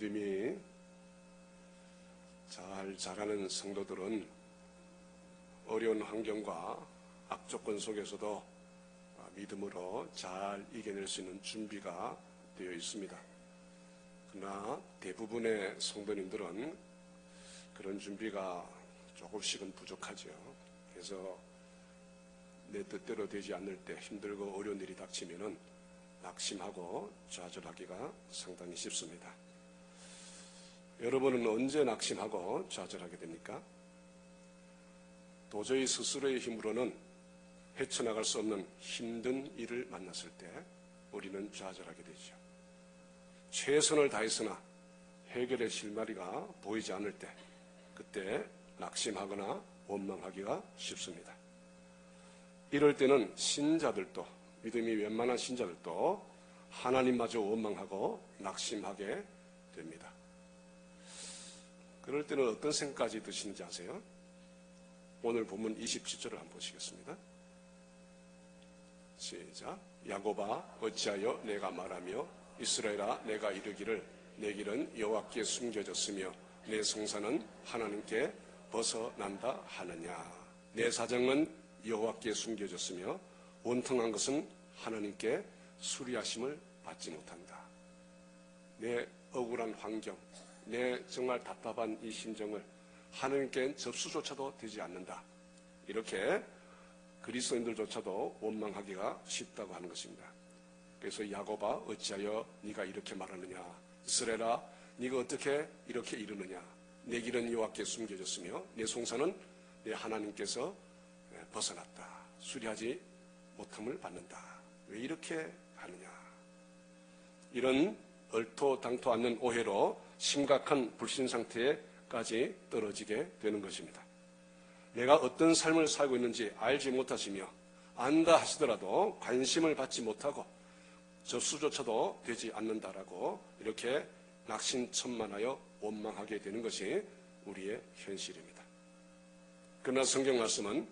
믿음이 잘 자라는 성도들은 어려운 환경과 악조건 속에서도 믿음으로 잘 이겨낼 수 있는 준비가 되어 있습니다. 그러나 대부분의 성도님들은 그런 준비가 조금씩은 부족하죠. 그래서 내 뜻대로 되지 않을 때 힘들고 어려운 일이 닥치면은 낙심하고 좌절하기가 상당히 쉽습니다. 여러분은 언제 낙심하고 좌절하게 됩니까? 도저히 스스로의 힘으로는 헤쳐나갈 수 없는 힘든 일을 만났을 때 우리는 좌절하게 되죠. 최선을 다했으나 해결의 실마리가 보이지 않을 때 그때 낙심하거나 원망하기가 쉽습니다. 이럴 때는 신자들도, 믿음이 웬만한 신자들도 하나님마저 원망하고 낙심하게 됩니다. 그럴 때는 어떤 생각까지 드시는지 아세요? 오늘 본문 27절을 한번 보시겠습니다. 시작. 야곱아 어찌하여 내가 말하며 이스라엘아 내가 이르기를 내 길은 여호와께 숨겨졌으며 내 성사는 하나님께 벗어난다 하느냐. 내 사정은 여호와께 숨겨졌으며 원통한 것은 하나님께 수리하심을 받지 못한다. 내 억울한 환경, 내 정말 답답한 이 심정을 하나님께 접수조차도 되지 않는다. 이렇게 그리스도인들조차도 원망하기가 쉽다고 하는 것입니다. 그래서 야곱아 어찌하여 네가 이렇게 말하느냐. 이스라엘아 네가 어떻게 이렇게 이르느냐. 내 길은 여호와께 숨겨졌으며 내 송사는 내 하나님께서 벗어났다. 수리하지 못함을 받는다. 왜 이렇게 하느냐. 이런 얼토당토 않는 오해로 심각한 불신 상태에까지 떨어지게 되는 것입니다. 내가 어떤 삶을 살고 있는지 알지 못하시며 안다 하시더라도 관심을 받지 못하고 접수조차도 되지 않는다라고 이렇게 낙심천만하여 원망하게 되는 것이 우리의 현실입니다. 그러나 성경 말씀은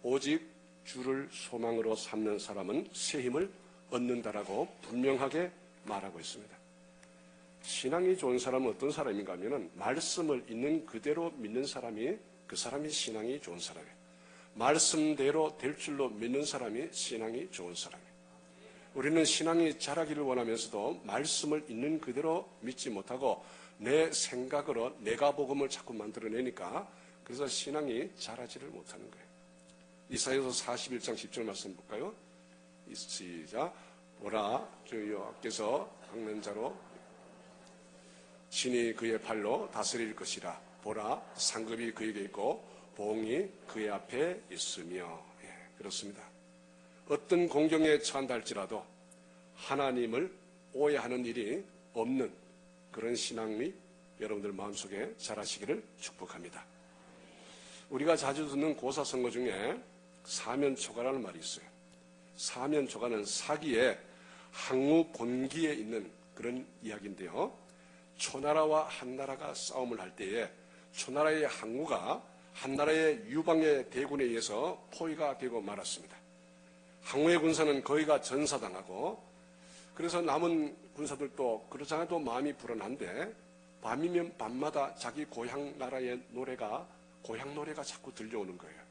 오직 주를 소망으로 삼는 사람은 새 힘을 얻는다라고 분명하게 말하고 있습니다. 신앙이 좋은 사람은 어떤 사람인가 하면 말씀을 있는 그대로 믿는 사람이 그 사람이 신앙이 좋은 사람이에요. 말씀대로 될 줄로 믿는 사람이 신앙이 좋은 사람이에요. 우리는 신앙이 자라기를 원하면서도 말씀을 있는 그대로 믿지 못하고 내 생각으로 내가 복음을 자꾸 만들어내니까 그래서 신앙이 자라지를 못하는 거예요. 이사야서 41장 10절 말씀 볼까요? 시작. 보라 주 여호와께서 강는 자로 신이 그의 팔로 다스릴 것이라. 보라 상급이 그에게 있고 보응이 그의 앞에 있으며. 그렇습니다. 어떤 공경에 처한다 할지라도 하나님을 오해하는 일이 없는 그런 신앙이 여러분들 마음속에 자라시기를 축복합니다. 우리가 자주 듣는 고사성어 중에 사면초가라는 말이 있어요. 사면초가는 사기의 항우곤기에 있는 그런 이야기인데요. 초나라와 한나라가 싸움을 할 때에 초나라의 항우가 한나라의 유방의 대군에 의해서 포위가 되고 말았습니다. 항우의 군사는 거의가 전사당하고 그래서 남은 군사들도 그러잖아도 마음이 불안한데 밤이면 밤마다 자기 고향 나라의 고향 노래가 자꾸 들려오는 거예요.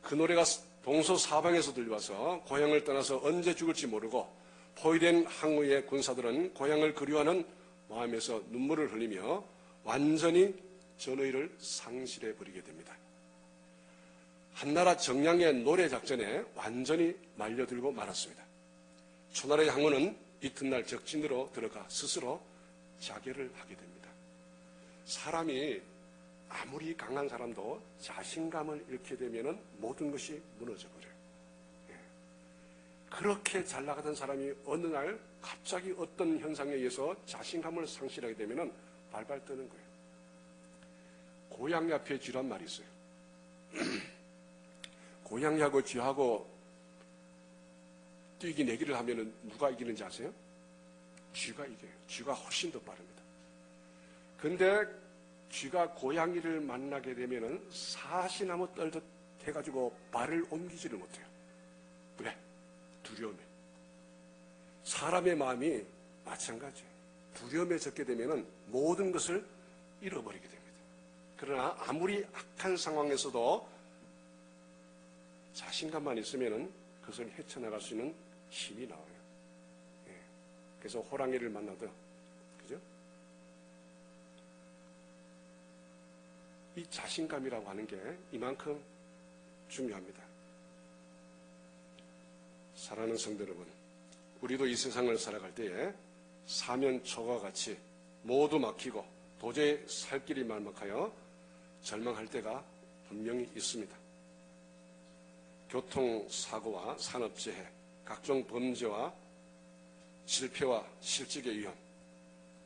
그 노래가 동서사방에서 들려와서 고향을 떠나서 언제 죽을지 모르고 포위된 항우의 군사들은 고향을 그리워하는 마음에서 눈물을 흘리며 완전히 전의를 상실해버리게 됩니다. 한나라 정량의 노래 작전에 완전히 말려들고 말았습니다. 초나라의 항우는 이튿날 적진으로 들어가 스스로 자결을 하게 됩니다. 사람이 아무리 강한 사람도 자신감을 잃게 되면 모든 것이 무너져 버려요. 그렇게 잘 나가던 사람이 어느 날 갑자기 어떤 현상에 의해서 자신감을 상실하게 되면 발발 떠는 거예요. 고양이 앞에 쥐란 말이 있어요. 고양이하고 쥐하고 뛰기 내기를 하면 누가 이기는지 아세요? 쥐가 이겨요. 쥐가 훨씬 더 빠릅니다. 근데 쥐가 고양이를 만나게 되면 사시나무 떨듯 해가지고 발을 옮기지를 못해요. 왜? 두려움에. 사람의 마음이 마찬가지예요. 두려움해졌게 되면 모든 것을 잃어버리게 됩니다. 그러나 아무리 악한 상황에서도 자신감만 있으면 그것을 헤쳐나갈 수 있는 힘이 나와요. 예. 그래서 호랑이를 만나도, 그죠? 이 자신감이라고 하는 게 이만큼 중요합니다. 사랑하는 성도 여러분, 우리도 이 세상을 살아갈 때에 사면초가 같이 모두 막히고 도저히 살 길이 막막하여 절망할 때가 분명히 있습니다. 교통사고와 산업재해, 각종 범죄와 실패와 실직의 위험,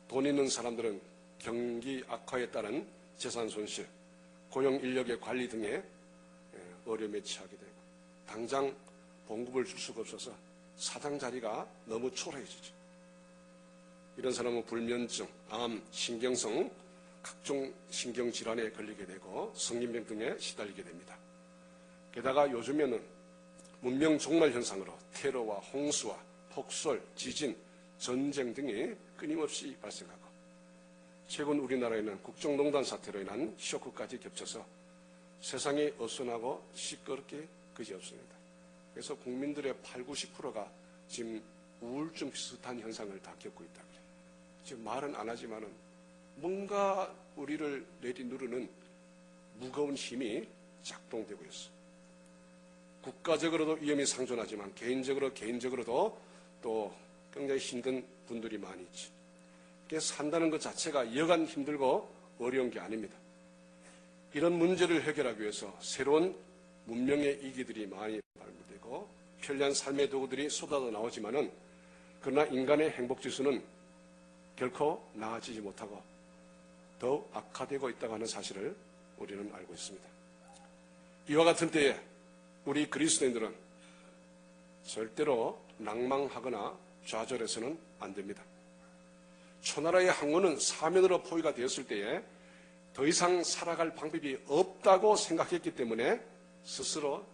돈 있는 사람들은 경기 악화에 따른 재산 손실, 고용 인력의 관리 등의 어려움에 처하게 되고 당장 봉급을 줄 수가 없어서 사장 자리가 너무 초라해지죠. 이런 사람은 불면증, 암, 신경성, 각종 신경질환에 걸리게 되고 성인병 등에 시달리게 됩니다. 게다가 요즘에는 문명 종말 현상으로 테러와 홍수와 폭설, 지진, 전쟁 등이 끊임없이 발생하고 최근 우리나라에는 국정농단 사태로 인한 쇼크까지 겹쳐서 세상이 어수선하고 시끄럽게 그지없습니다. 그래서 국민들의 80~90%가 지금 우울증 비슷한 현상을 다 겪고 있다 그래요. 지금 말은 안 하지만은 뭔가 우리를 내리누르는 무거운 힘이 작동되고 있어. 국가적으로도 위험이 상존하지만 개인적으로도 또 굉장히 힘든 분들이 많이 있지. 산다는 것 자체가 여간 힘들고 어려운 게 아닙니다. 이런 문제를 해결하기 위해서 새로운 문명의 이기들이 많이 발굴되고 편리한 삶의 도구들이 쏟아져 나오지만은 그러나 인간의 행복지수는 결코 나아지지 못하고 더욱 악화되고 있다고 하는 사실을 우리는 알고 있습니다. 이와 같은 때에 우리 그리스도인들은 절대로 낭망하거나 좌절해서는 안 됩니다. 초나라의 항우는 사면으로 포위가 되었을 때에 더 이상 살아갈 방법이 없다고 생각했기 때문에 스스로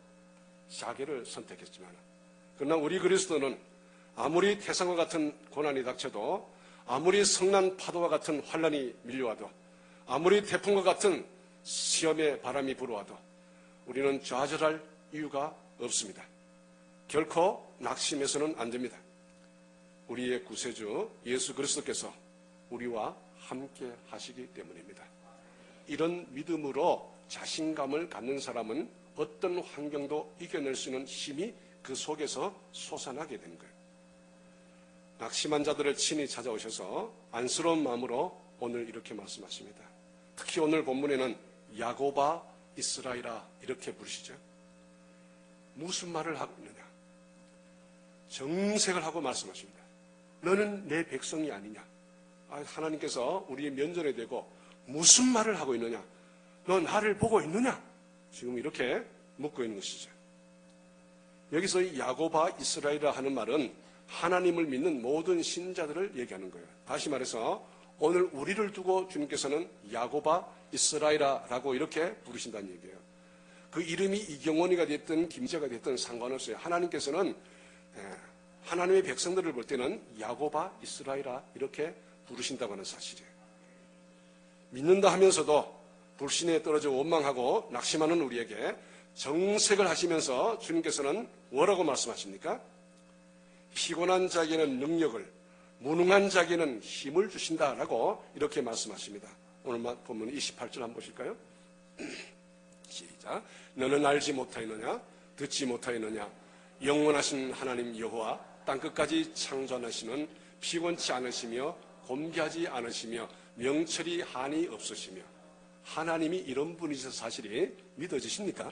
자결을 선택했지만 그러나 우리 그리스도는 아무리 태산과 같은 고난이 닥쳐도 아무리 성난 파도와 같은 환란이 밀려와도 아무리 태풍과 같은 시험의 바람이 불어와도 우리는 좌절할 이유가 없습니다. 결코 낙심해서는 안 됩니다. 우리의 구세주 예수 그리스도께서 우리와 함께 하시기 때문입니다. 이런 믿음으로 자신감을 갖는 사람은 어떤 환경도 이겨낼 수 있는 힘이 그 속에서 솟아나게 된 거예요. 낙심한 자들을 친히 찾아오셔서 안쓰러운 마음으로 오늘 이렇게 말씀하십니다. 특히 오늘 본문에는 야곱아 이스라엘아 이렇게 부르시죠. 무슨 말을 하고 있느냐? 정색을 하고 말씀하십니다. 너는 내 백성이 아니냐? 하나님께서 우리의 면전에 대고 무슨 말을 하고 있느냐? 너 나를 보고 있느냐? 지금 이렇게 묻고 있는 것이죠. 여기서 이 야곱아 이스라엘이라 하는 말은 하나님을 믿는 모든 신자들을 얘기하는 거예요. 다시 말해서 오늘 우리를 두고 주님께서는 야곱아 이스라엘이라고 이렇게 부르신다는 얘기예요. 그 이름이 이경원이가 됐든 김재가 됐든 상관없어요. 하나님께서는 하나님의 백성들을 볼 때는 야곱아 이스라엘아 이렇게 부르신다고 하는 사실이에요. 믿는다 하면서도 불신에 떨어져 원망하고 낙심하는 우리에게 정색을 하시면서 주님께서는 뭐라고 말씀하십니까? 피곤한 자에게는 능력을, 무능한 자에게는 힘을 주신다라고 이렇게 말씀하십니다. 오늘 본문 28절 한번 보실까요? 시작. 너는 알지 못하였느냐? 듣지 못하였느냐? 영원하신 하나님 여호와 땅끝까지 창조하시는 피곤치 않으시며 곤비하지 않으시며 명철이 한이 없으시며 하나님이 이런 분이셔서 사실이 믿어지십니까?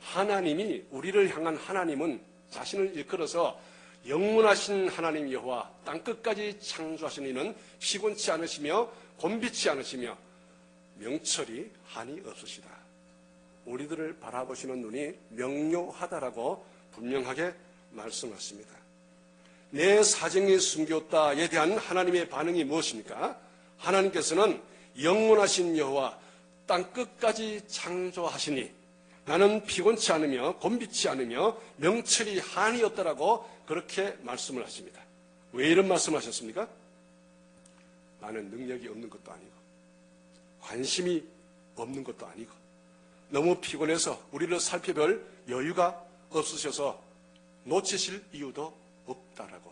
하나님이 우리를 향한 하나님은 자신을 일컬어서 영원하신 하나님 여호와 땅끝까지 창조하신 이는 피곤치 않으시며 곤비치 않으시며 명철이 한이 없으시다. 우리들을 바라보시는 눈이 명료하다라고 분명하게 말씀하십니다. 내 사정이 숨겼다에 대한 하나님의 반응이 무엇입니까? 하나님께서는 영원하신 여호와 땅끝까지 창조하시니 나는 피곤치 않으며 곤비치 않으며 명철이 한이 없다라고 그렇게 말씀을 하십니다. 왜 이런 말씀을 하셨습니까? 나는 능력이 없는 것도 아니고 관심이 없는 것도 아니고 너무 피곤해서 우리를 살펴볼 여유가 없으셔서 놓치실 이유도 없다라고.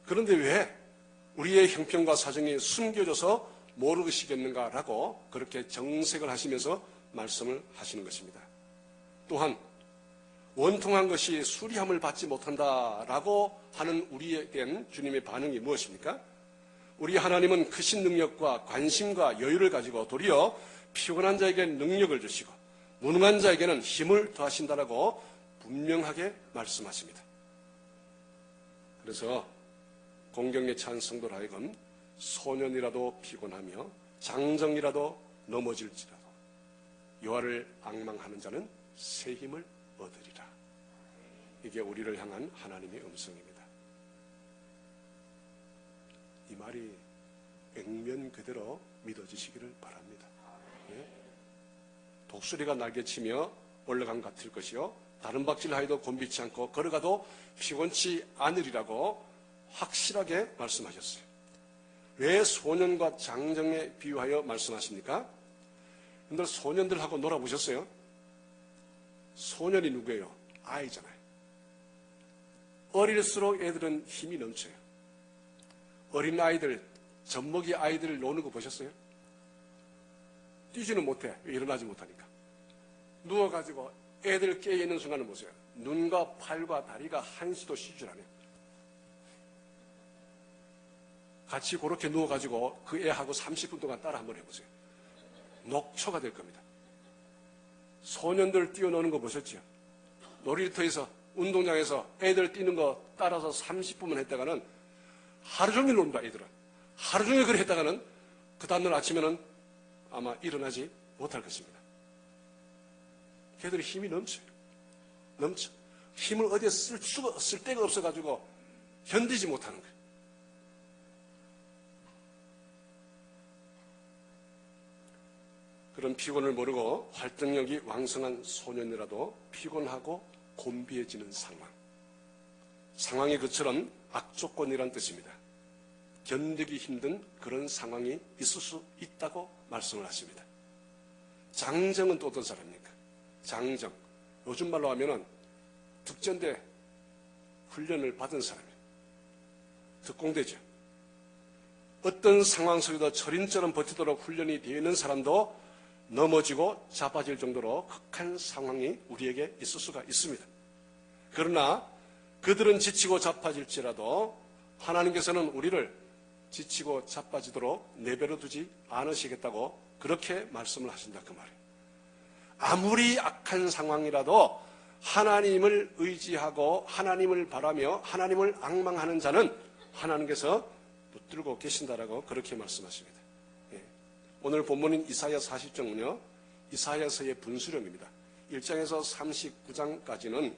그런데 왜 우리의 형편과 사정이 숨겨져서 모르시겠는가라고 그렇게 정색을 하시면서 말씀을 하시는 것입니다. 또한 원통한 것이 수리함을 받지 못한다라고 하는 우리에 대한 주님의 반응이 무엇입니까? 우리 하나님은 크신 능력과 관심과 여유를 가지고 도리어 피곤한 자에게 능력을 주시고 무능한 자에게는 힘을 더하신다라고 분명하게 말씀하십니다. 그래서 공경에 찬 성도로 하여금 소년이라도 피곤하며 장정이라도 넘어질지라도 여호와를 앙망하는 자는 새 힘을 얻으리라. 이게 우리를 향한 하나님의 음성입니다. 이 말이 액면 그대로 믿어지시기를 바랍니다. 네? 독수리가 날개치며 올라간 같을 것이요 다른 박질하여도 곤비치 않고 걸어가도 피곤치 않으리라고 확실하게 말씀하셨어요. 왜 소년과 장정에 비유하여 말씀하십니까? 여러분들 소년들하고 놀아보셨어요? 소년이 누구예요? 아이잖아요. 어릴수록 애들은 힘이 넘쳐요. 어린 아이들, 젖먹이 아이들 노는 거 보셨어요? 뛰지는 못해. 일어나지 못하니까. 누워가지고 애들 깨어있는 순간을 보세요. 눈과 팔과 다리가 한시도 쉬질 않아요. 같이 그렇게 누워가지고 그 애하고 30분 동안 따라 한번 해보세요. 녹초가 될 겁니다. 소년들 뛰어노는 거 보셨죠? 놀이터에서 운동장에서 애들 뛰는 거 따라서 30분만 했다가는 하루 종일 논다. 애들은 하루 종일 그래 했다가는 그 다음날 아침에는 아마 일어나지 못할 것입니다. 걔들이 힘이 넘쳐. 힘을 어디에 쓸 데가 없어가지고 견디지 못하는 거예요. 그런 피곤을 모르고 활동력이 왕성한 소년이라도 피곤하고 곤비해지는 상황이 그처럼 악조건이란 뜻입니다. 견디기 힘든 그런 상황이 있을 수 있다고 말씀을 하십니다. 장정은 또 어떤 사람입니까? 장정, 요즘 말로 하면은 특전대 훈련을 받은 사람이에요. 특공대죠. 어떤 상황 속에도 철인처럼 버티도록 훈련이 되어 있는 사람도 넘어지고 자빠질 정도로 극한 상황이 우리에게 있을 수가 있습니다. 그러나 그들은 지치고 자빠질지라도 하나님께서는 우리를 지치고 자빠지도록 내버려 두지 않으시겠다고 그렇게 말씀을 하신다 그 말이에요. 아무리 악한 상황이라도 하나님을 의지하고 하나님을 바라며 하나님을 앙망하는 자는 하나님께서 붙들고 계신다라고 그렇게 말씀하십니다. 오늘 본문인 이사야 40장은요, 이사야서의 분수령입니다. 1장에서 39장까지는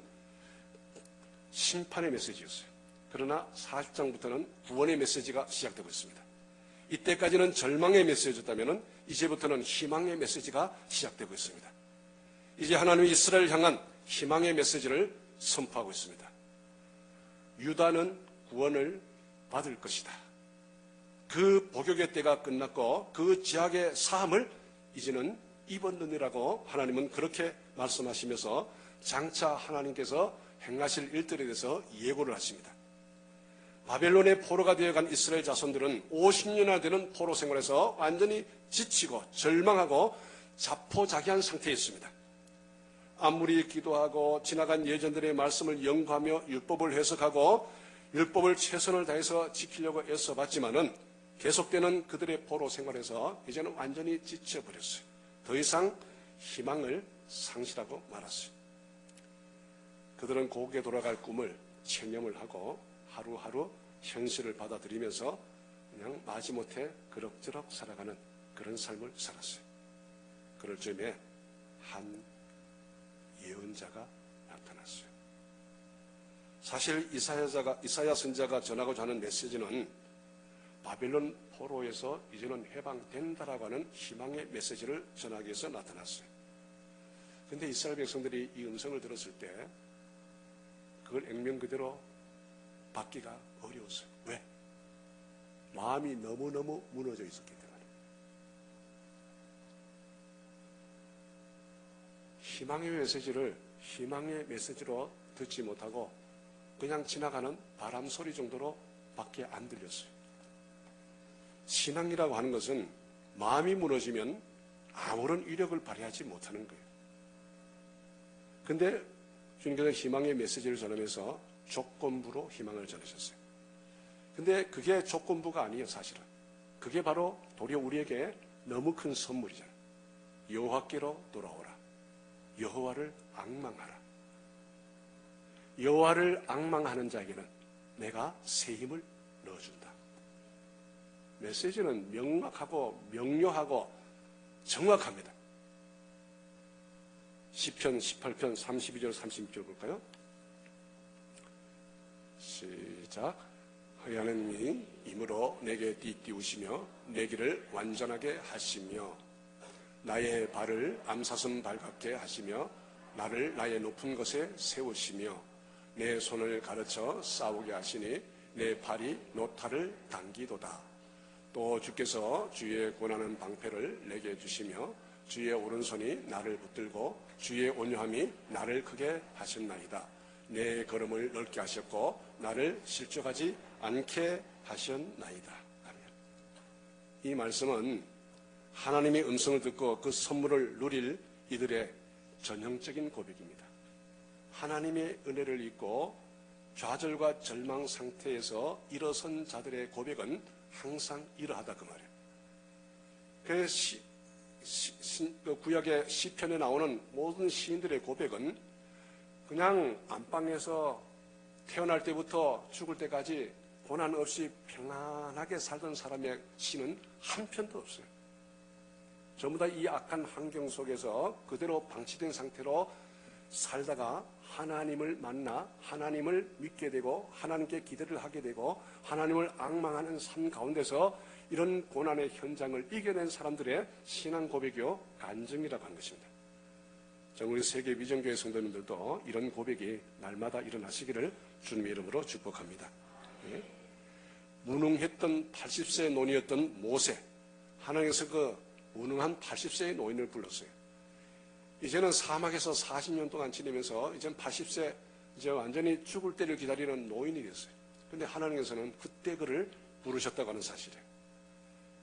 심판의 메시지였어요. 그러나 40장부터는 구원의 메시지가 시작되고 있습니다. 이때까지는 절망의 메시지였다면 이제부터는 희망의 메시지가 시작되고 있습니다. 이제 하나님이 이스라엘을 향한 희망의 메시지를 선포하고 있습니다. 유다는 구원을 받을 것이다. 그 복역의 때가 끝났고 그 죄악의 사함을 이제는 입었느니라고 하나님은 그렇게 말씀하시면서 장차 하나님께서 행하실 일들에 대해서 예고를 하십니다. 바벨론의 포로가 되어간 이스라엘 자손들은 50년이나 되는 포로 생활에서 완전히 지치고 절망하고 자포자기한 상태에 있습니다. 아무리 기도하고 지나간 예전들의 말씀을 연구하며 율법을 해석하고 율법을 최선을 다해서 지키려고 애써봤지만은 계속되는 그들의 포로 생활에서 이제는 완전히 지쳐버렸어요. 더 이상 희망을 상실하고 말았어요. 그들은 고국에 돌아갈 꿈을 체념을 하고 하루하루 현실을 받아들이면서 그냥 마지못해 그럭저럭 살아가는 그런 삶을 살았어요. 그럴 즈음에 한 예언자가 나타났어요. 사실 이사야 선지자가 전하고자 하는 메시지는 바벨론 포로에서 이제는 해방된다라고 하는 희망의 메시지를 전하기 위해서 나타났어요. 그런데 이스라엘 백성들이 이 음성을 들었을 때 그걸 액면 그대로 받기가 어려웠어요. 왜? 마음이 너무너무 무너져 있었기 때문에. 희망의 메시지로 듣지 못하고 그냥 지나가는 바람 소리 정도로 밖에 안 들렸어요. 신앙이라고 하는 것은 마음이 무너지면 아무런 위력을 발휘하지 못하는 거예요. 근데 주님께서 희망의 메시지를 전하면서 조건부로 희망을 전하셨어요. 근데 그게 조건부가 아니에요, 사실은. 그게 바로 도리어 우리에게 너무 큰 선물이잖아요. 여호와께로 돌아오라. 여호와를 앙망하라. 여호와를 앙망하는 자에게는 내가 새 힘을 넣어준다. 메시지는 명확하고 명료하고 정확합니다. 시편 18편 32절 36절 볼까요? 시작. 하나님이 임으로 내게 띠띠우시며 내 길을 완전하게 하시며 나의 발을 암사슴 발 같게 하시며 나를 나의 높은 곳에 세우시며 내 손을 가르쳐 싸우게 하시니 내 팔이 노타를 당기도다. 또 주께서 주의 권하는 방패를 내게 주시며 주의 오른손이 나를 붙들고 주의 온유함이 나를 크게 하셨나이다. 내 걸음을 넓게 하셨고 나를 실족하지 않게 하셨나이다. 아멘. 이 말씀은 하나님의 음성을 듣고 그 선물을 누릴 이들의 전형적인 고백입니다. 하나님의 은혜를 잊고 좌절과 절망 상태에서 일어선 자들의 고백은 항상 이러하다 그 말이에요. 그래서 구약의 시편에 나오는 모든 시인들의 고백은 그냥 안방에서 태어날 때부터 죽을 때까지 고난 없이 평안하게 살던 사람의 시는 한 편도 없어요. 전부 다 이 악한 환경 속에서 그대로 방치된 상태로 살다가 하나님을 만나 하나님을 믿게 되고 하나님께 기대를 하게 되고 하나님을 앙망하는 삶 가운데서 이런 고난의 현장을 이겨낸 사람들의 신앙 고백이요 간증이라고 하는 것입니다. 우리 세계 위정교회 성도님들도 이런 고백이 날마다 일어나시기를 주님의 이름으로 축복합니다. 예? 무능했던 80세 노인이었던 모세, 하나님께서 그 무능한 80세의 노인을 불렀어요. 이제는 사막에서 40년 동안 지내면서 이제는 80세 이제 완전히 죽을 때를 기다리는 노인이 됐어요. 그런데 하나님께서는 그때 그를 부르셨다고 하는 사실이에요.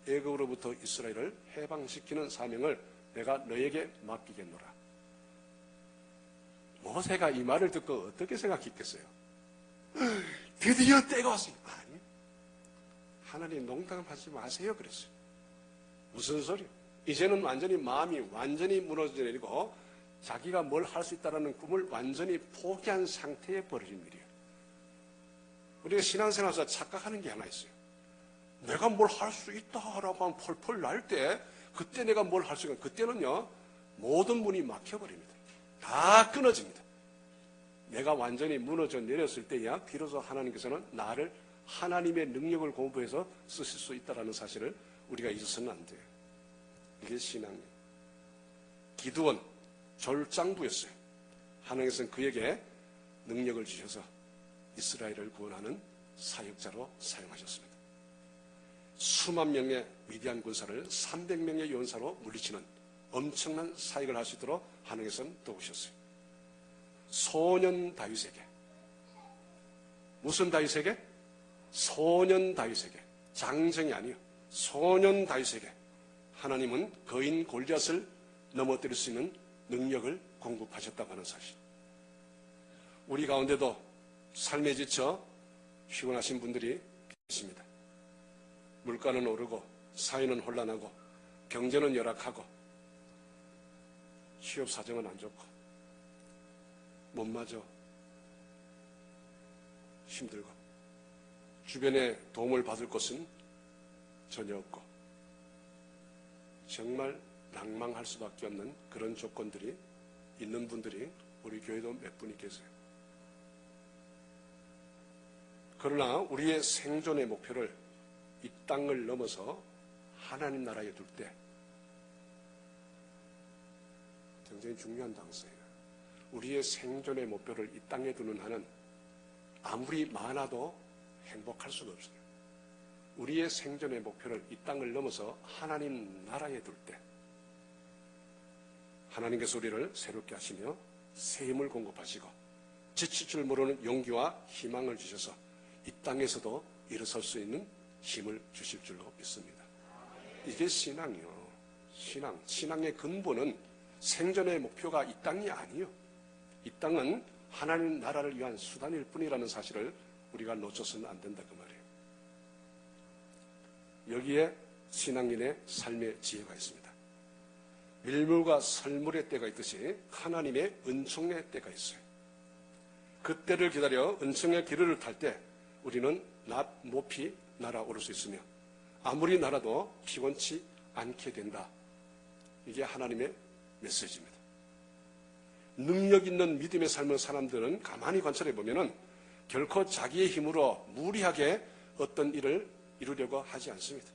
애굽으로부터 이스라엘을 해방시키는 사명을 내가 너에게 맡기겠노라. 모세가 이 말을 듣고 어떻게 생각했겠어요? 드디어 때가 왔습니다. 아니, 하나님 농담하지 마세요 그랬어요. 무슨 소리요? 이제는 완전히 마음이 완전히 무너져 내리고 자기가 뭘 할 수 있다는 꿈을 완전히 포기한 상태에 벌어진 일이에요. 우리가 신앙생활에서 착각하는 게 하나 있어요. 내가 뭘 할 수 있다라고 하면 펄펄 날 때 그때 내가 뭘 할 수 있는 그때는요 모든 문이 막혀버립니다. 다 끊어집니다. 내가 완전히 무너져 내렸을 때야 비로소 하나님께서는 나를 하나님의 능력을 공부해서 쓰실 수 있다는 사실을 우리가 잊어서는 안 돼요. 이게 신앙이에요. 기드온 졸장부였어요. 하나님께서는 그에게 능력을 주셔서 이스라엘을 구원하는 사역자로 사용하셨습니다. 수만 명의 미디안 군사를 300명의 용사로 물리치는 엄청난 사역을 할 수 있도록 하나님께서는 도우셨어요. 소년 다윗에게, 무슨 다윗에게? 소년 다윗에게, 장정이 아니요 소년 다윗에게 하나님은 거인 골리앗을 넘어뜨릴 수 있는 능력을 공급하셨다고 하는 사실. 우리 가운데도 삶에 지쳐 피곤하신 분들이 계십니다. 물가는 오르고 사회는 혼란하고 경제는 열악하고 취업 사정은 안 좋고 못마저 힘들고 주변에 도움을 받을 곳은 전혀 없고 정말 낭망할 수밖에 없는 그런 조건들이 있는 분들이 우리 교회도 몇 분이 계세요. 그러나 우리의 생존의 목표를 이 땅을 넘어서 하나님 나라에 둘 때 굉장히 중요한 당사예요. 우리의 생존의 목표를 이 땅에 두는 한은 아무리 많아도 행복할 수가 없어요. 우리의 생존의 목표를 이 땅을 넘어서 하나님 나라에 둘 때 하나님께서 우리를 새롭게 하시며 새 힘을 공급하시고 지칠 줄 모르는 용기와 희망을 주셔서 이 땅에서도 일어설 수 있는 힘을 주실 줄로 믿습니다. 이게 신앙이요. 신앙의 근본은 생존의 목표가 이 땅이 아니요. 이 땅은 하나님 나라를 위한 수단일 뿐이라는 사실을 우리가 놓쳐서는 안 된다 그 말이에요. 여기에 신앙인의 삶의 지혜가 있습니다. 밀물과 설물의 때가 있듯이 하나님의 은총의 때가 있어요. 그 때를 기다려 은총의 기류를 탈 때 우리는 높이 날아오를 수 있으며 아무리 날아도 피곤치 않게 된다. 이게 하나님의 메시지입니다. 능력 있는 믿음의 삶을 사람들은 가만히 관찰해 보면은 결코 자기의 힘으로 무리하게 어떤 일을 이루려고 하지 않습니다.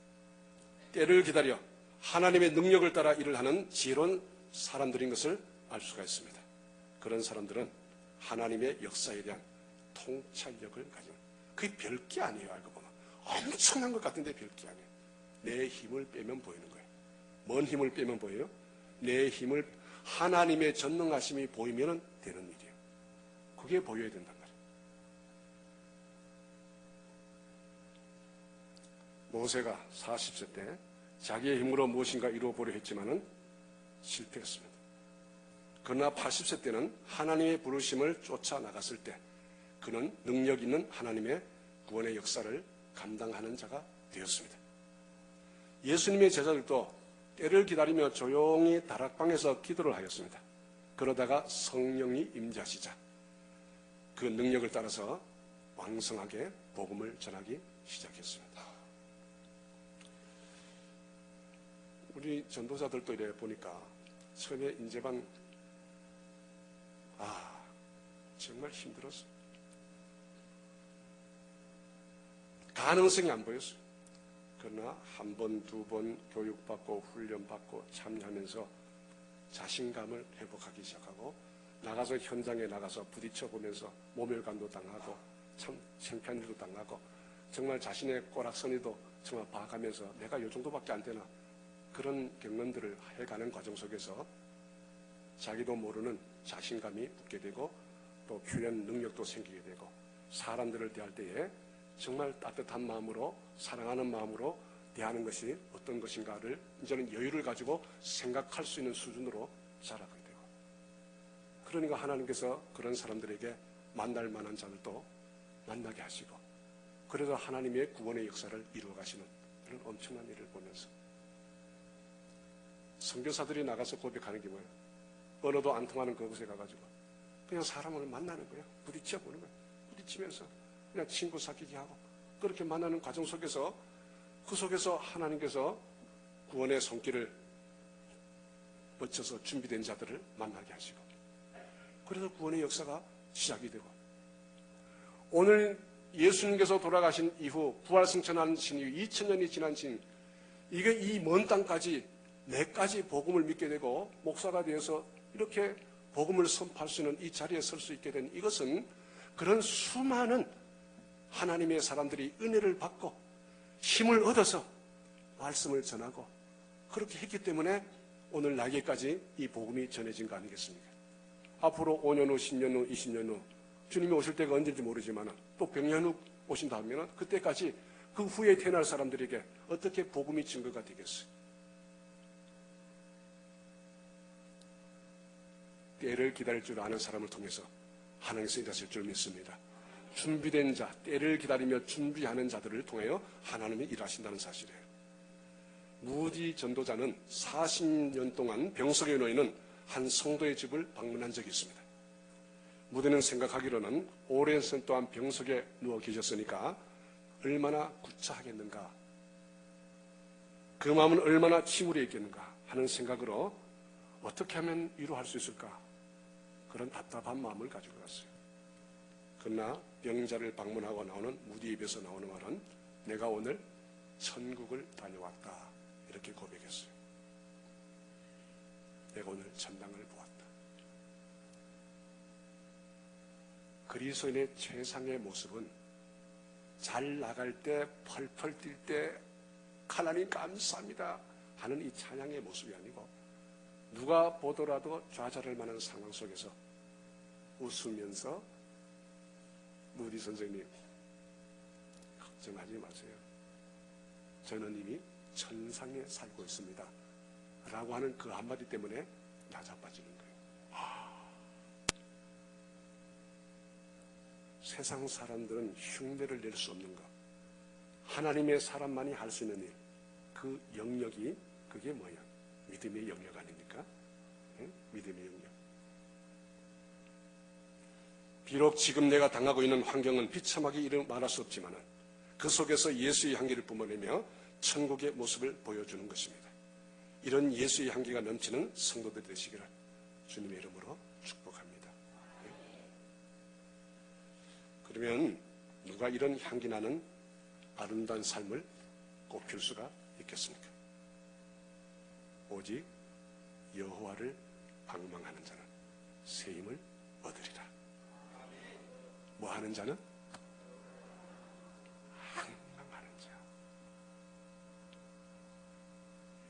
때를 기다려 하나님의 능력을 따라 일을 하는 지혜로운 사람들인 것을 알 수가 있습니다. 그런 사람들은 하나님의 역사에 대한 통찰력을 가지고 그게 별게 아니에요. 알고 보면 엄청난 것 같은데 별게 아니에요. 내 힘을 빼면 보이는 거예요. 뭔 힘을 빼면 보여요? 내 힘을 하나님의 전능하심이 보이면 되는 일이에요. 그게 보여야 된단 말이에요. 모세가 40세 때 자기의 힘으로 무엇인가 이루어보려 했지만은 실패했습니다. 그러나 80세 때는 하나님의 부르심을 쫓아 나갔을 때 그는 능력 있는 하나님의 구원의 역사를 감당하는 자가 되었습니다. 예수님의 제자들도 때를 기다리며 조용히 다락방에서 기도를 하였습니다. 그러다가 성령이 임재하시자 그 능력을 따라서 왕성하게 복음을 전하기 시작했습니다. 우리 전도자들도 이래 보니까 처음에 인재반 정말 힘들었어요. 가능성이 안 보였어요. 그러나 한 번, 두 번 교육받고 훈련받고 참여하면서 자신감을 회복하기 시작하고 나가서 현장에 나가서 부딪혀 보면서 모멸감도 당하고 참 창피한 일도 당하고 정말 자신의 꼬락서니도 정말 봐가면서 내가 이 정도밖에 안 되나 그런 경험들을 해가는 과정 속에서 자기도 모르는 자신감이 붙게 되고 또 표현 능력도 생기게 되고 사람들을 대할 때에 정말 따뜻한 마음으로 사랑하는 마음으로 대하는 것이 어떤 것인가를 이제는 여유를 가지고 생각할 수 있는 수준으로 자라게 되고 그러니까 하나님께서 그런 사람들에게 만날 만한 자들도 만나게 하시고 그래서 하나님의 구원의 역사를 이루어 가시는 그런 엄청난 일을 보면서 선교사들이 나가서 고백하는 게 뭐예요? 언어도 안 통하는 그곳에 가가지고 그냥 사람을 만나는 거예요. 부딪혀 보는 거예요. 부딪히면서 그냥 친구 사귀게 하고 그렇게 만나는 과정 속에서 그 속에서 하나님께서 구원의 손길을 뻗쳐서 준비된 자들을 만나게 하시고 그래서 구원의 역사가 시작이 되고 오늘 예수님께서 돌아가신 이후 부활승천하신 이후 2000년이 지난 진 이게 이 먼 땅까지 내까지 복음을 믿게 되고 목사가 되어서 이렇게 복음을 선포할 수 있는 이 자리에 설 수 있게 된 이것은 그런 수많은 하나님의 사람들이 은혜를 받고 힘을 얻어서 말씀을 전하고 그렇게 했기 때문에 오늘 나에게까지 이 복음이 전해진 거 아니겠습니까? 앞으로 5년 후, 10년 후, 20년 후 주님이 오실 때가 언제인지 모르지만 또 100년 후 오신다 하면 그때까지 그 후에 태어날 사람들에게 어떻게 복음이 증거가 되겠어요? 때를 기다릴 줄 아는 사람을 통해서 하나님께서 일하실 줄 믿습니다. 준비된 자, 때를 기다리며 준비하는 자들을 통하여 하나님이 일하신다는 사실이에요. 무디 전도자는 40년 동안 병석에 놓이는 한 성도의 집을 방문한 적이 있습니다. 무디는 생각하기로는 오랜 시간 동안 병석에 누워 계셨으니까 얼마나 구차하겠는가, 그 마음은 얼마나 침울해 있겠는가 하는 생각으로 어떻게 하면 위로할 수 있을까 그런 답답한 마음을 가지고 갔어요. 그러나 병자를 방문하고 나오는 무디 입에서 나오는 말은 내가 오늘 천국을 달려왔다 이렇게 고백했어요. 내가 오늘 천당을 보았다. 그리스도인의 최상의 모습은 잘 나갈 때, 펄펄 뛸 때 하나님 감사합니다 하는 이 찬양의 모습이 아니고 누가 보더라도 좌절할 만한 상황 속에서 웃으면서 무디 선생님 걱정하지 마세요. 저는 이미 천상에 살고 있습니다 라고 하는 그 한마디 때문에 낮아빠지는 거예요. 세상 사람들은 흉내를 낼 수 없는 것, 하나님의 사람만이 할 수 있는 일, 그 영역이 그게 뭐야? 믿음의 영역 아닙니까? 응? 믿음의 영역. 비록 지금 내가 당하고 있는 환경은 비참하게 이루 말할 수 없지만 그 속에서 예수의 향기를 뿜어내며 천국의 모습을 보여주는 것입니다. 이런 예수의 향기가 넘치는 성도들 되시기를 주님의 이름으로 축복합니다. 그러면 누가 이런 향기 나는 아름다운 삶을 꽃필 수가 있겠습니까? 오직 여호와를 앙망하는 자는 새 힘을 얻으리라. 뭐 하는 자는? 앙망하는 자.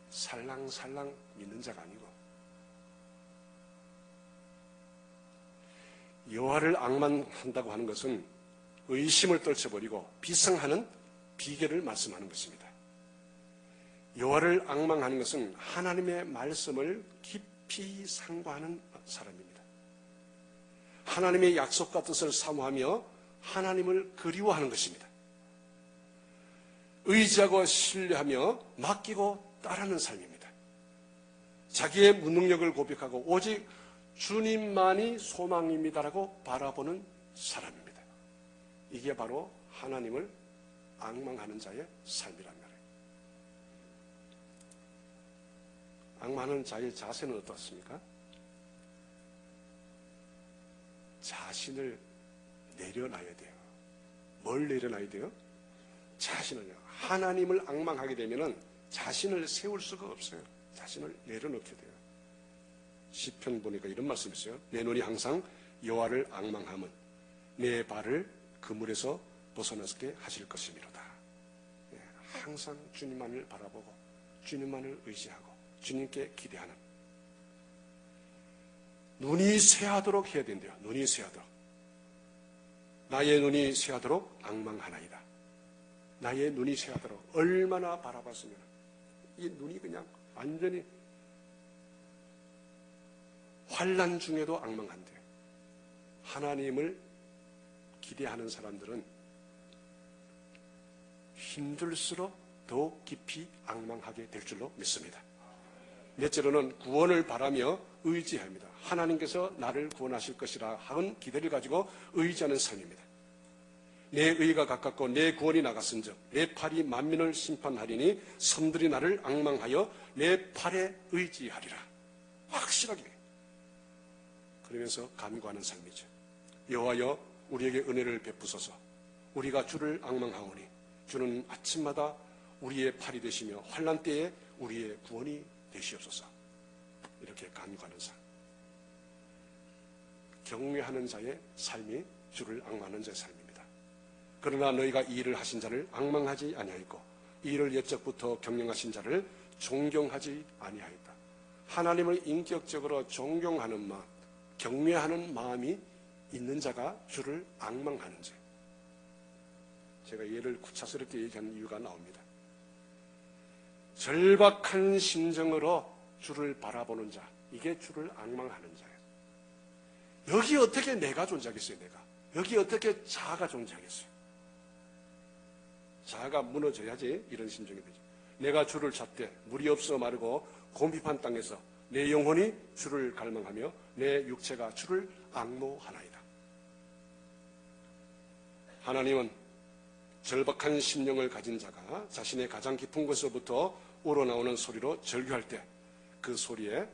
살랑살랑 믿는 자가 아니고 여호와를 앙망한다고 하는 것은 의심을 떨쳐버리고 비상하는 비결을 말씀하는 것입니다. 여호와를 앙망하는 것은 하나님의 말씀을 깊이 상고하는 사람입니다. 하나님의 약속과 뜻을 사모하며 하나님을 그리워하는 것입니다. 의지하고 신뢰하며 맡기고 따르는 삶입니다. 자기의 무능력을 고백하고 오직 주님만이 소망입니다라고 바라보는 사람입니다. 이게 바로 하나님을 앙망하는 자의 삶이란 말이에요. 앙망하는 자의 자세는 어떻습니까? 자신을 내려놔야 돼요. 뭘 내려놔야 돼요? 자신을요. 하나님을 앙망하게 되면은 자신을 세울 수가 없어요. 자신을 내려놓게 돼요. 시편 보니까 이런 말씀이 있어요. 내 눈이 항상 여호와를 앙망함은 내 발을 그물에서 벗어나게 하실 것이미로다. 항상 주님만을 바라보고 주님만을 의지하고 주님께 기대하는, 눈이 새하도록 해야 된대요. 눈이 새하도록. 나의 눈이 새하도록 앙망하나이다. 나의 눈이 새하도록 얼마나 바라봤으면 이 눈이 그냥 완전히 환난 중에도 앙망한대. 하나님을 기대하는 사람들은 힘들수록 더욱 깊이 앙망하게 될 줄로 믿습니다. 넷째로는 구원을 바라며 의지합니다. 하나님께서 나를 구원하실 것이라 하는 기대를 가지고 의지하는 삶입니다. 내 의가 가깝고 내 구원이 나갔은즉 내 팔이 만민을 심판하리니 섬들이 나를 앙망하여 내 팔에 의지하리라. 확실하게. 그러면서 간구하는 삶이죠. 여호와여 우리에게 은혜를 베푸소서. 우리가 주를 앙망하오니 주는 아침마다 우리의 팔이 되시며 환난 때에 우리의 구원이 되시옵소서. 이렇게 간구하는 삶. 경외하는 자의 삶이 주를 앙망하는 자의 삶입니다. 그러나 너희가 이 일을 하신 자를 앙망하지 아니하였고 이 일을 옛적부터 경영하신 자를 존경하지 아니하였다. 하나님을 인격적으로 존경하는 마음, 경외하는 마음이 있는 자가 주를 앙망하는 자. 제가 예를 구차스럽게 얘기하는 이유가 나옵니다. 절박한 심정으로 주를 바라보는 자, 이게 주를 앙망하는 자예요. 여기 어떻게 내가 존재하겠어요? 내가 여기 어떻게 자아가 존재하겠어요? 자아가 무너져야지 이런 심정이 되죠. 내가 주를 찾되 물이 없어 마르고 곰핍한 땅에서 내 영혼이 주를 갈망하며 내 육체가 주를 앙모하나이다. 하나님은 절박한 심령을 가진 자가 자신의 가장 깊은 곳에서부터 우러나오는 소리로 절규할 때 그 소리에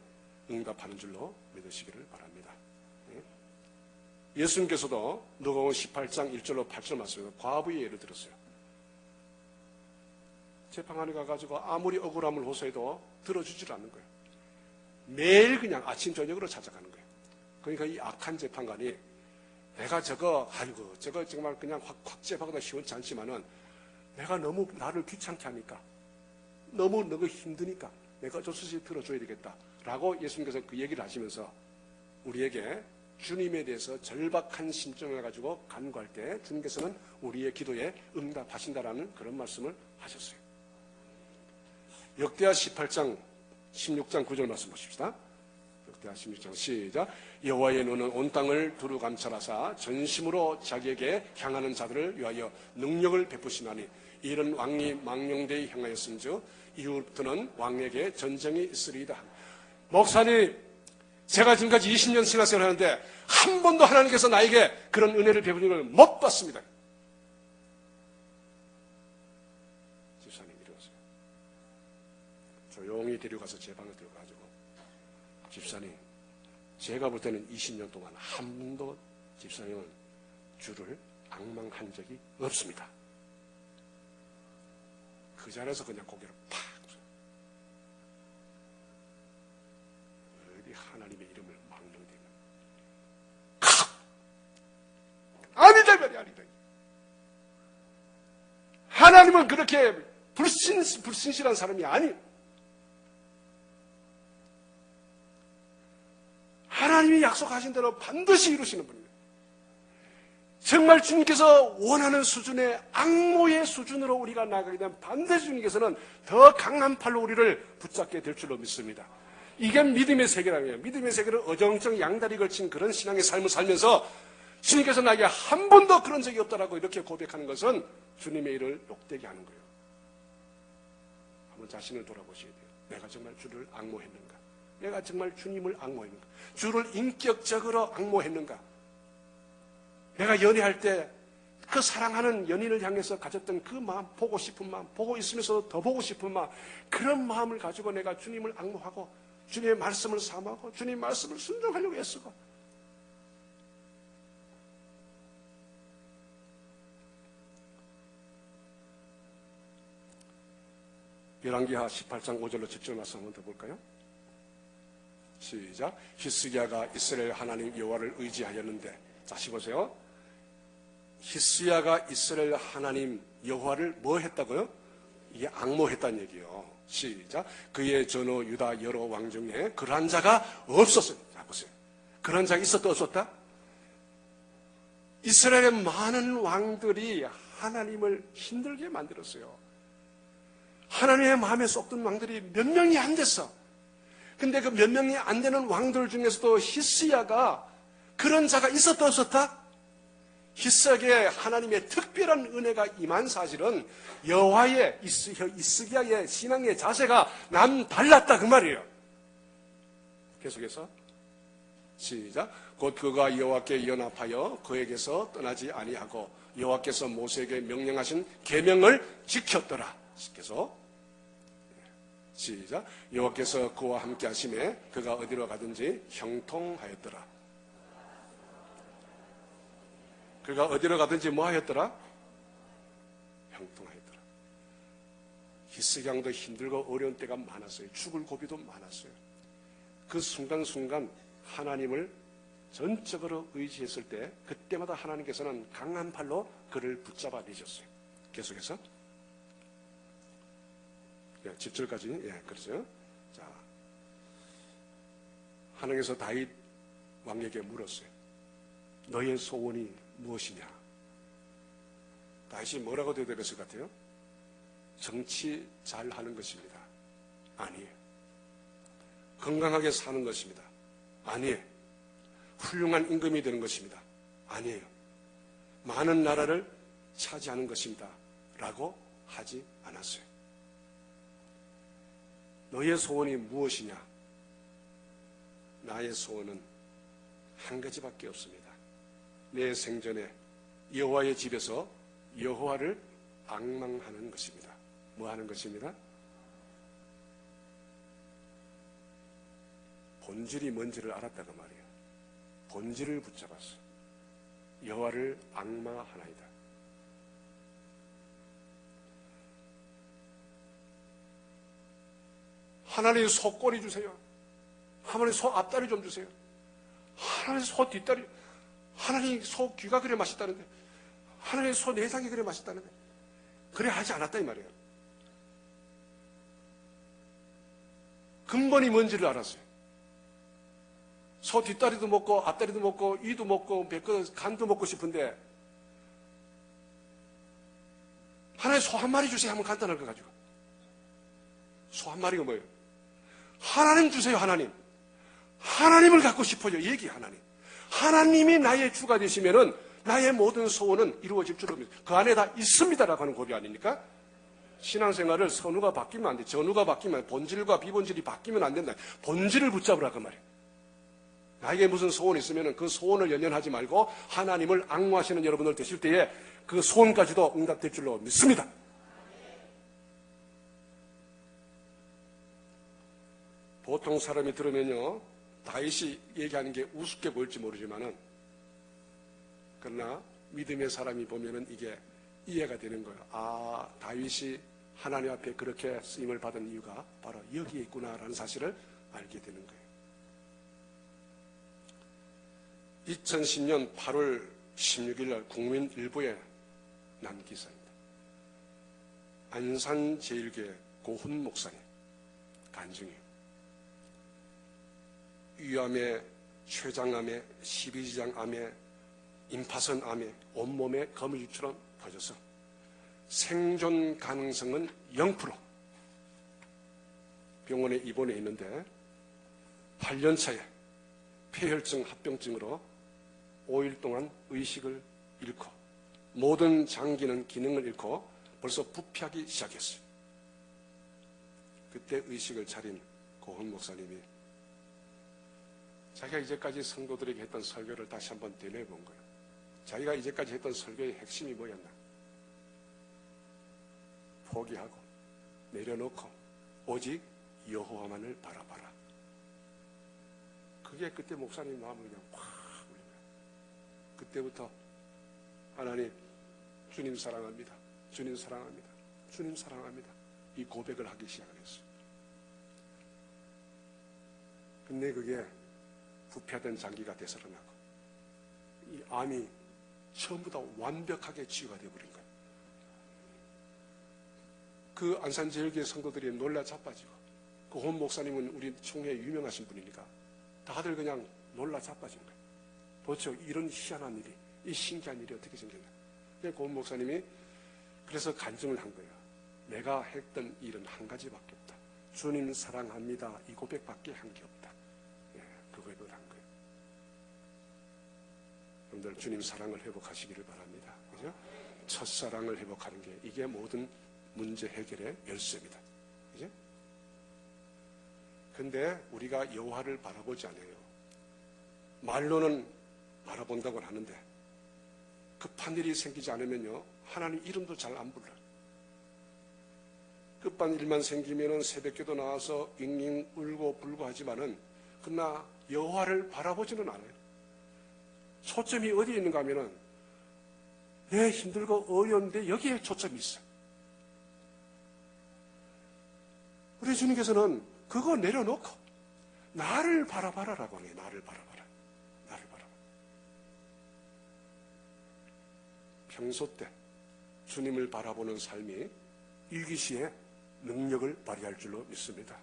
응답하는 줄로 믿으시기를 바랍니다. 예수님께서도 누가복음 18장 1절로 8절 말씀에서 과부의 예를 들었어요. 재판관에 가가지고 아무리 억울함을 호소해도 들어주질 않는 거예요. 매일 그냥 아침 저녁으로 찾아가는 거예요. 그러니까 이 악한 재판관이 내가 저거 정말 그냥 확 시원치 않지만은 내가 너무 나를 귀찮게 하니까, 너무 힘드니까 내가 조수시 들어줘야 되겠다 라고 예수님께서 그 얘기를 하시면서 우리에게 주님에 대해서 절박한 심정을 가지고 간구할 때 주님께서는 우리의 기도에 응답하신다라는 그런 말씀을 하셨어요. 역대하 18장 16장 9절 말씀 보십시다. 역대하 16장 시작. 여호와의 눈은 온 땅을 두루 감찰하사 전심으로 자기에게 향하는 자들을 위하여 능력을 베푸시나니 이런 왕이 망령되이 행하였은즉 이후부터는 왕에게 전쟁이 있으리이다. 목사님, 제가 지금까지 20년 신앙생활을 하는데 한 번도 하나님께서 나에게 그런 은혜를 베푸는 걸 못 봤습니다. 집사님 이리 오세요. 조용히 데려가서 제 방에 들어가가지고, 집사님, 제가 볼 때는 20년 동안 한 번도 집사님은 주를 악망한 적이 없습니다. 그 자리에서 그냥 고개를 팍 쏘요. 어디 하나님의 이름을 망령되면 아니다 말이 아니다. 하나님은 그렇게 불신실한 사람이 아니에요. 하나님이 약속하신 대로 반드시 이루시는 분입니다. 정말 주님께서 원하는 수준의 악모의 수준으로 우리가 나가게 되면 반드시 주님께서는 더 강한 팔로 우리를 붙잡게 될 줄로 믿습니다. 이게 믿음의 세계라며, 믿음의 세계를 어정쩡 양다리 걸친 그런 신앙의 삶을 살면서 주님께서 나에게 한 번도 그런 적이 없다라고 이렇게 고백하는 것은 주님의 일을 욕되게 하는 거예요. 한번 자신을 돌아보셔야 돼요. 내가 정말 주를 악모했는가? 내가 정말 주님을 악모했는가? 주를 인격적으로 악모했는가? 내가 연애할 때 그 사랑하는 연인을 향해서 가졌던 그 마음, 보고 싶은 마음, 보고 있으면서도 더 보고 싶은 마음, 그런 마음을 가지고 내가 주님을 악모하고 주님의 말씀을 삼하고 주님의 말씀을 순종하려고 애쓰고, 열왕기하 18장 5절로 10절 말씀 한번 더 볼까요? 시작. 히스기야가 이스라엘 하나님 여호와를 의지하였는데, 다시 보세요. 히스기야가 이스라엘 하나님 여호와를 뭐 했다고요? 이게 악모했다는 얘기예요. 시작. 그의 전후 유다 여러 왕 중에 그러한 자가 없었어요. 자 보세요. 그런 자가 있었다 없었다? 이스라엘의 많은 왕들이 하나님을 힘들게 만들었어요. 하나님의 마음에 쏙든 왕들이 몇 명이 안 됐어. 근데 그 몇 명이 안 되는 왕들 중에서도 히스기야가 그런 자가 있었다 없었다? 히스기야에게 하나님의 특별한 은혜가 임한 사실은 여호와의 히스기야의 신앙의 자세가 남달랐다 그 말이에요. 계속해서 시작. 곧 그가 여호와께 연합하여 그에게서 떠나지 아니하고 여호와께서 모세에게 명령하신 계명을 지켰더라. 계속 시작. 여호와께서 그와 함께 하심에 그가 어디로 가든지 형통하였더라. 그가 어디로 가든지 뭐 하였더라? 형통하였더라. 히스기야도 힘들고 어려운 때가 많았어요. 죽을 고비도 많았어요. 그 순간순간 하나님을 전적으로 의지했을 때 그때마다 하나님께서는 강한 팔로 그를 붙잡아 내셨어요. 계속해서 10절까지. 예, 그렇죠. 자, 하나님께서 다윗 왕에게 물었어요. 너의 소원이 무엇이냐? 다윗이 뭐라고 대답했을 것 같아요? 정치 잘하는 것입니다. 아니에요. 건강하게 사는 것입니다. 아니에요. 훌륭한 임금이 되는 것입니다. 아니에요. 많은 나라를 차지하는 것입니다. 라고 하지 않았어요. 너의 소원이 무엇이냐? 나의 소원은 한 가지밖에 없습니다. 내 생전에 여호와의 집에서 여호와를 앙망하는 것입니다. 뭐 하는 것입니다? 본질이 뭔지를 알았다고 말이에요. 본질을 붙잡았어. 여호와를 앙망하나이다. 하나님 소꼬리 주세요. 하나님 소 앞다리 좀 주세요. 하나님 소 뒷다리. 하나님 소 귀가 그래 맛있다는데, 하나님 소 내장이 그래 맛있다는데, 그래 하지 않았다 이 말이에요. 근본이 뭔지를 알았어요. 소 뒷다리도 먹고 앞다리도 먹고 이도 먹고 간도 먹고 싶은데, 하나님 소 한 마리 주세요 하면 간단할 것 가지고. 소 한 마리가 뭐예요? 하나님 주세요. 하나님. 하나님을 갖고 싶어요. 얘기 하나님. 하나님이 나의 주가 되시면은 나의 모든 소원은 이루어질 줄로 믿습니다. 그 안에 다 있습니다라고 하는 고백 아닙니까? 신앙생활을 선우가 바뀌면 안 돼. 전우가 바뀌면, 본질과 비본질이 바뀌면 안 된다. 본질을 붙잡으라 그 말이에요. 나에게 무슨 소원이 있으면 그 소원을 연연하지 말고 하나님을 앙모하시는 여러분들 되실 때에 그 소원까지도 응답될 줄로 믿습니다. 보통 사람이 들으면요, 다윗이 얘기하는 게 우습게 보일지 모르지만은, 그러나 믿음의 사람이 보면은 이게 이해가 되는 거예요. 아, 다윗이 하나님 앞에 그렇게 쓰임을 받은 이유가 바로 여기에 있구나라는 사실을 알게 되는 거예요. 2010년 8월 16일 날 국민일보에 난 기사입니다. 안산제일교회 고훈 목사님 간증이에요. 위암에, 췌장암에, 십이지장암에, 임파선암에 온몸에 거미줄처럼 퍼져서 생존 가능성은 0%. 병원에 입원해 있는데 8년차에 폐혈증 합병증으로 5일 동안 의식을 잃고 모든 장기는 기능을 잃고 벌써 부패하기 시작했어요. 그때 의식을 차린 고훈 목사님이 자기가 이제까지 성도들에게 했던 설교를 다시 한번 되뇌본 거예요. 자기가 이제까지 했던 설교의 핵심이 뭐였나? 포기하고 내려놓고 오직 여호와만을 바라봐라. 그게 그때 목사님 마음을 그냥 확 울린 거예요. 그때부터 하나님, 주님 사랑합니다. 주님 사랑합니다. 주님 사랑합니다. 이 고백을 하기 시작했어요. 근데 그게 부패된 장기가 되살아나고 이 암이 전부 다 완벽하게 치유가 되어버린 거예요. 그 안산제일교회 성도들이 놀라 자빠지고, 그 혼 목사님은 우리 총회에 유명하신 분이니까 다들 그냥 놀라 자빠진 거예요. 도대체 이런 희한한 일이, 이 신기한 일이 어떻게 생겼나. 그 혼 목사님이 그래서 간증을 한 거예요. 내가 했던 일은 한 가지밖에 없다. 주님 사랑합니다. 이 고백밖에 한 게 없다. 그거에 한 거예요. 여러분들 주님 사랑을 회복하시기를 바랍니다. 그죠? 첫사랑을 회복하는 게 이게 모든 문제 해결의 열쇠입니다. 그죠? 근데 우리가 여호와를 바라보지 않아요. 말로는 바라본다고 하는데 급한 일이 생기지 않으면요, 하나님 이름도 잘 안 불러요. 급한 일만 생기면은 새벽기도 나와서 윙윙 울고 불고 하지만은 그러나 여호와를 바라보지는 않아요. 초점이 어디에 있는가 하면은 내 힘들고 어려운데 여기에 초점이 있어요. 우리 주님께서는 그거 내려놓고 나를 바라봐라라고 하네요. 나를 바라봐라. 나를 바라봐라. 평소 때 주님을 바라보는 삶이 위기시에 능력을 발휘할 줄로 믿습니다.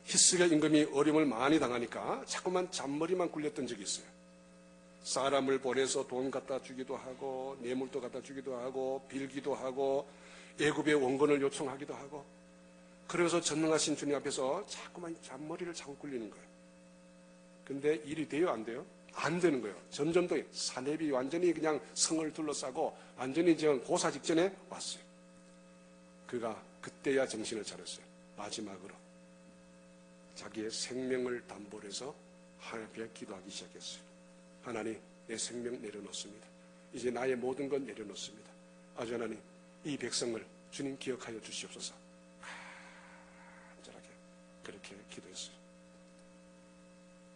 히스기야 임금이 어려움을 많이 당하니까 자꾸만 잔머리만 굴렸던 적이 있어요. 사람을 보내서 돈 갖다 주기도 하고 뇌물도 갖다 주기도 하고 빌기도 하고 애굽의 원건을 요청하기도 하고, 그래서 전능하신 주님 앞에서 자꾸만 잔머리를 자꾸 굴리는 거예요. 근데 일이 돼요? 안 돼요? 안 되는 거예요. 점점 더 사내비 완전히 그냥 성을 둘러싸고 완전히 지금 고사 직전에 왔어요. 그가 그때야 정신을 차렸어요. 마지막으로 자기의 생명을 담보로 해서 하나님 앞에 기도하기 시작했어요. 하나님, 내 생명 내려놓습니다. 이제 나의 모든 건 내려놓습니다. 아주 하나님, 이 백성을 주님 기억하여 주시옵소서. 간절하게 그렇게 기도했어요.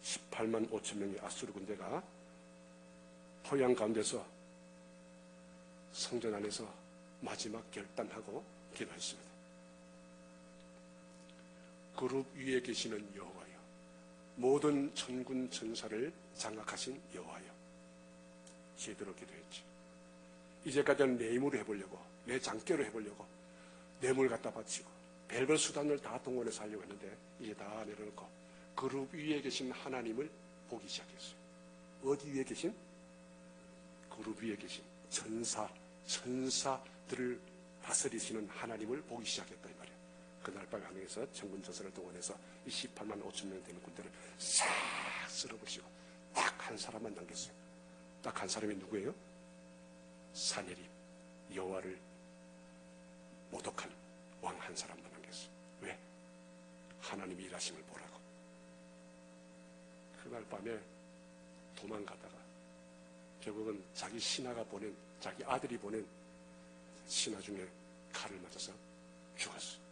18만 5천 명의 아수르 군대가 포양 가운데서 성전 안에서 마지막 결단하고 기도했습니다. 그룹 위에 계시는 여호와여, 모든 천군 천사를 장악하신 여호와여, 제대로 기도했지. 이제까지는 내 힘으로 해보려고, 내 장깨로 해보려고 뇌물 갖다 바치고 별별 수단을 다 동원해서 하려고 했는데 이제 다 내려놓고 그룹 위에 계신 하나님을 보기 시작했어요. 어디 위에 계신? 그룹 위에 계신 천사들을 다스리시는 하나님을 보기 시작했다 이 말이에요. 그날 밤에 하늘에서 천군 전사를 동원해서 이 18만 5천 명 되는 군대를 싹 쓸어버리시고 딱 한 사람만 남겼어요. 딱 한 사람이 누구예요? 사내립, 여호와를 모독한 왕 한 사람만 남겼어요. 왜? 하나님이 일하심을 보라고. 그날 밤에 도망가다가 결국은 자기 신하가 보낸, 자기 아들이 보낸 신하 중에 칼을 맞아서 죽었어요.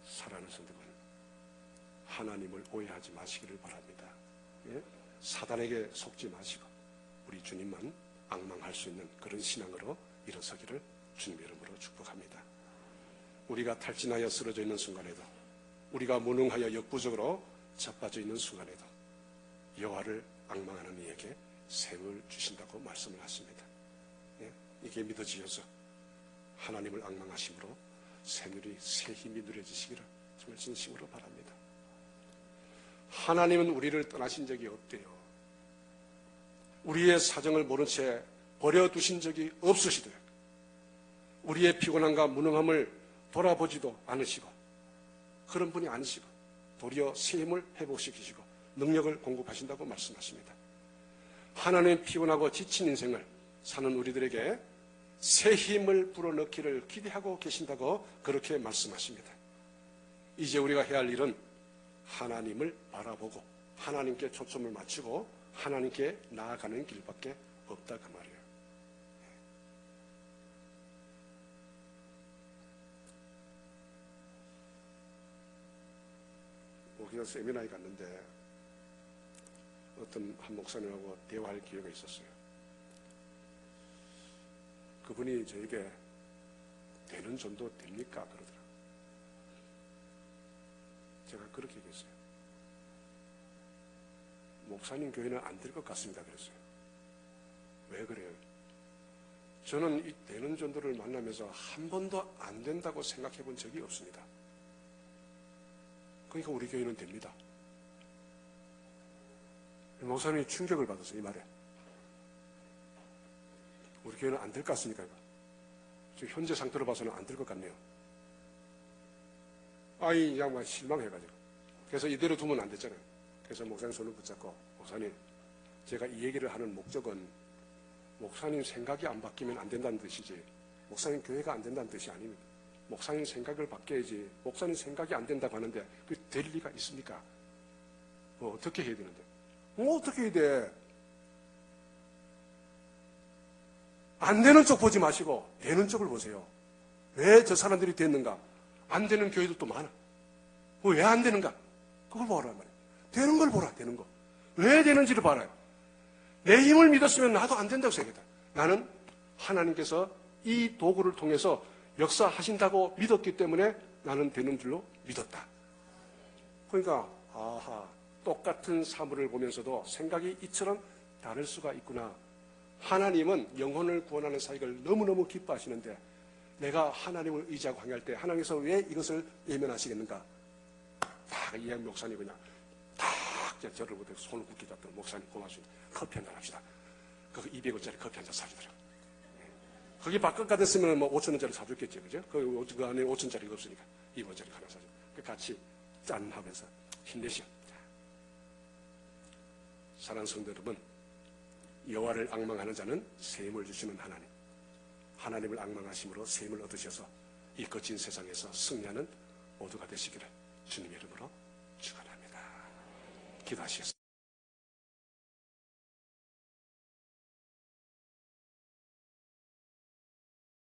사랑하는 성도분, 하나님을 오해하지 마시기를 바랍니다. 예? 사단에게 속지 마시고 우리 주님만 앙망할 수 있는 그런 신앙으로 일어서기를 주님 이름으로 축복합니다. 우리가 탈진하여 쓰러져 있는 순간에도, 우리가 무능하여 역부족으로 자빠져 있는 순간에도 여호와를 앙망하는 이에게 샘을 주신다고 말씀을 하십니다. 예? 이게 믿어지어서 하나님을 앙망하심으로 새누리 새 힘이 누려지시기를 정말 진심으로 바랍니다. 하나님은 우리를 떠나신 적이 없대요. 우리의 사정을 모른 채 버려두신 적이 없으시대. 우리의 피곤함과 무능함을 돌아보지도 않으시고 그런 분이 아니시고 도리어 새 힘을 회복시키시고 능력을 공급하신다고 말씀하십니다. 하나님 피곤하고 지친 인생을 사는 우리들에게 새 힘을 불어넣기를 기대하고 계신다고 그렇게 말씀하십니다. 이제 우리가 해야 할 일은 하나님을 바라보고 하나님께 초점을 맞추고 하나님께 나아가는 길밖에 없다 그 말이에요. 오기나 세미나에 갔는데 어떤 한 목사님하고 대화할 기회가 있었어요. 그분이 저에게 되는 전도 됩니까? 그러더라고요. 제가 그렇게 얘기했어요. 목사님 교회는 안 될 것 같습니다. 그랬어요. 왜 그래요? 저는 이 되는 전도를 만나면서 한 번도 안 된다고 생각해 본 적이 없습니다. 그러니까 우리 교회는 됩니다. 목사님이 충격을 받았어요. 이 말에. 우리 교회는 안 될 것 같습니까? 이거? 지금 현재 상태로 봐서는 안 될 것 같네요. 이 양반 실망해가지고. 그래서 이대로 두면 안 됐잖아요. 그래서 목사님 손을 붙잡고, 목사님, 제가 이 얘기를 하는 목적은 목사님 생각이 안 바뀌면 안 된다는 뜻이지, 목사님 교회가 안 된다는 뜻이 아닙니다. 목사님 생각을 바뀌어야지, 목사님 생각이 안 된다고 하는데 그게 될 리가 있습니까? 어떻게 해야 되는데? 어떻게 해야 돼? 안 되는 쪽 보지 마시고 되는 쪽을 보세요. 왜 저 사람들이 됐는가? 안 되는 교회들도 많아. 왜 안 되는가? 그걸 보란 말이에요. 되는 걸 보라, 되는 거. 왜 되는지를 봐라요. 내 힘을 믿었으면 나도 안 된다고 생각했다. 나는 하나님께서 이 도구를 통해서 역사하신다고 믿었기 때문에 나는 되는 줄로 믿었다. 그러니까 똑같은 사물을 보면서도 생각이 이처럼 다를 수가 있구나. 하나님은 영혼을 구원하는 사역을 너무너무 기뻐하시는데 내가 하나님을 의지하고 항해할 때 하나님께서 왜 이것을 예면하시겠는가? 딱 이해 목사님 그냥 딱 저를 보고 손을 굳게 잡던 목사님 고맙습니다. 커피 한잔 합시다. 그 200원짜리 커피 한잔 사주더라고요. 거기 바깥 가됐으면 뭐 5,000원짜리 사줬겠죠. 그죠? 그 안에 5,000원짜리가 없으니까 200원짜리 하나 사줘. 같이 짠 하면서 힘내시오. 사랑하는 성도 여러분, 여호와를 앙망하는 자는 새 힘을 주시는 하나님, 하나님을 앙망하심으로 새 힘을 얻으셔서 이 거친 세상에서 승리하는 모두가 되시기를 주님의 이름으로 축원합니다. 기도하시겠습니다.